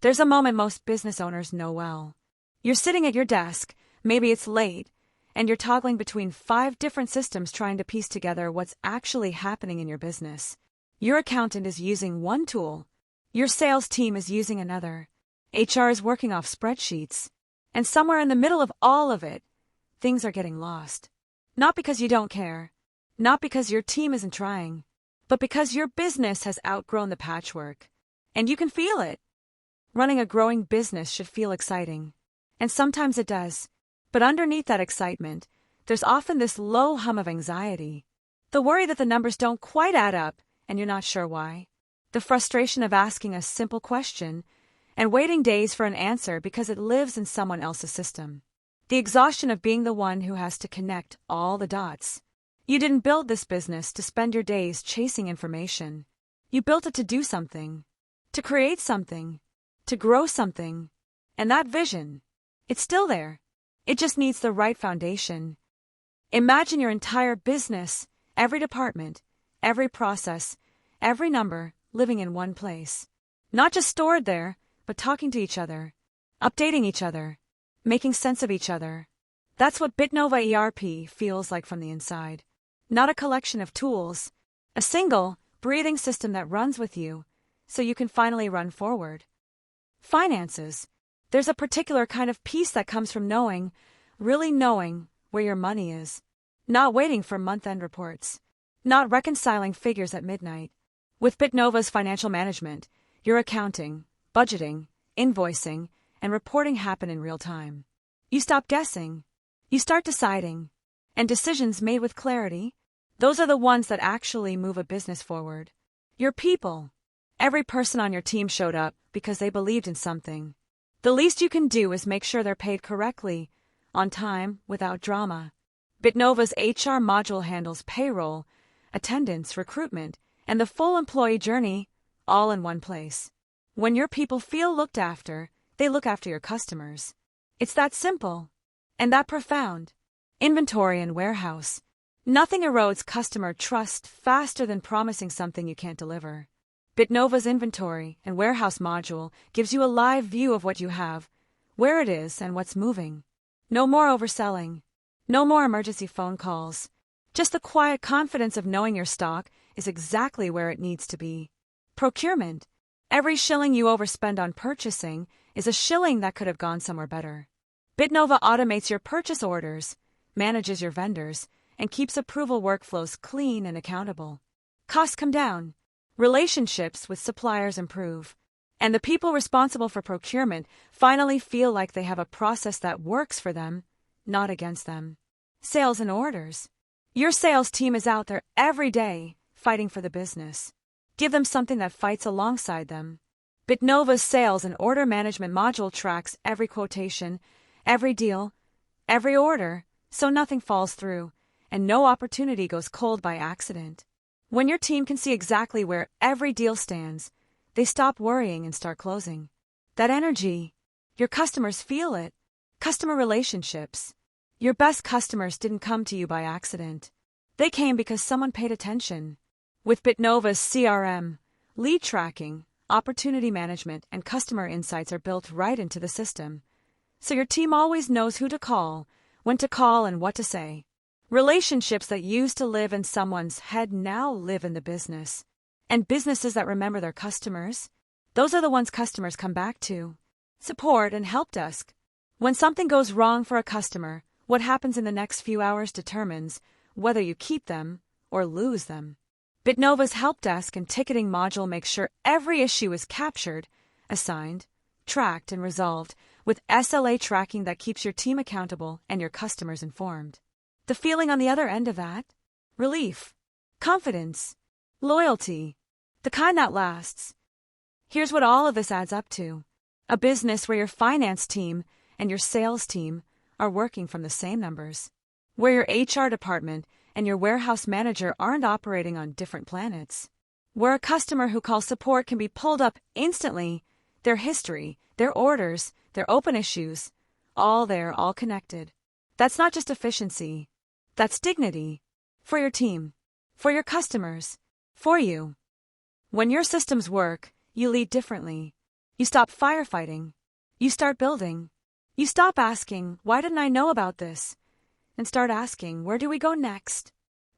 There's a moment most business owners know well. You're sitting at your desk, maybe it's late, and you're toggling between 5 different systems trying to piece together what's actually happening in your business. Your accountant is using one tool, your sales team is using another, HR is working off spreadsheets, and somewhere in the middle of all of it, things are getting lost. Not because you don't care, not because your team isn't trying, but because your business has outgrown the patchwork. And you can feel it. Running a growing business should feel exciting. And sometimes it does. But underneath that excitement, there's often this low hum of anxiety. The worry that the numbers don't quite add up, and you're not sure why. The frustration of asking a simple question and waiting days for an answer because it lives in someone else's system. The exhaustion of being the one who has to connect all the dots. You didn't build this business to spend your days chasing information. You built it to do something, to create something, to grow something. And that vision, it's still there. It just needs the right foundation. Imagine your entire business, every department, every process, every number living in one place. Not just stored there, but talking to each other, updating each other, making sense of each other. That's what Bitnova ERP feels like from the inside. Not a collection of tools, a single, breathing system that runs with you, so you can finally run forward. Finances. There's a particular kind of peace that comes from knowing, really knowing, where your money is. Not waiting for month-end reports. Not reconciling figures at midnight. With Bitnova's financial management, your accounting, budgeting, invoicing, and reporting happen in real time. You stop guessing. You start deciding. And decisions made with clarity, those are the ones that actually move a business forward. Your people. Every person on your team showed up because they believed in something. The least you can do is make sure they're paid correctly, on time, without drama. Bitnova's HR module handles payroll, attendance, recruitment, and the full employee journey, all in one place. When your people feel looked after, they look after your customers. It's that simple. And that profound. Inventory and warehouse. Nothing erodes customer trust faster than promising something you can't deliver. Bitnova's inventory and warehouse module gives you a live view of what you have, where it is, and what's moving. No more overselling. No more emergency phone calls. Just the quiet confidence of knowing your stock is exactly where it needs to be. Procurement. Every shilling you overspend on purchasing is a shilling that could have gone somewhere better. Bitnova automates your purchase orders, manages your vendors, and keeps approval workflows clean and accountable. Costs come down. Relationships with suppliers improve. And the people responsible for procurement finally feel like they have a process that works for them, not against them. Sales and orders. Your sales team is out there every day, fighting for the business. Give them something that fights alongside them. Bitnova's sales and order management module tracks every quotation, every deal, every order, so nothing falls through, and no opportunity goes cold by accident. When your team can see exactly where every deal stands, they stop worrying and start closing. That energy, your customers feel it. Customer relationships. Your best customers didn't come to you by accident. They came because someone paid attention. With Bitnova's CRM, lead tracking, opportunity management, and customer insights are built right into the system. So your team always knows who to call, when to call, and what to say. Relationships that used to live in someone's head now live in the business. And businesses that remember their customers, those are the ones customers come back to. Support and help desk. When something goes wrong for a customer, what happens in the next few hours determines whether you keep them or lose them. Bitnova's help desk and ticketing module make sure every issue is captured, assigned, tracked, and resolved with SLA tracking that keeps your team accountable and your customers informed. The feeling on the other end of that? Relief, confidence, loyalty, the kind that lasts. Here's what all of this adds up to. A business where your finance team and your sales team are working from the same numbers. Where your HR department and your warehouse manager aren't operating on different planets. Where a customer who calls support can be pulled up instantly, their history, their orders, their open issues, all there, all connected. That's not just efficiency. That's dignity. For your team. For your customers. For you. When your systems work, you lead differently. You stop firefighting. You start building. You stop asking, why didn't I know about this? And start asking, where do we go next?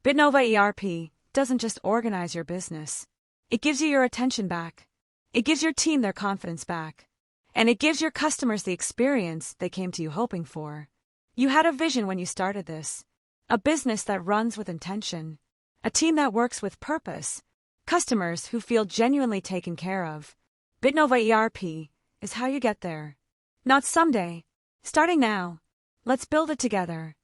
Bitnova ERP doesn't just organize your business. It gives you your attention back. It gives your team their confidence back. And it gives your customers the experience they came to you hoping for. You had a vision when you started this. A business that runs with intention. A team that works with purpose. Customers who feel genuinely taken care of. Bitnova ERP is how you get there. Not someday. Starting now. Let's build it together.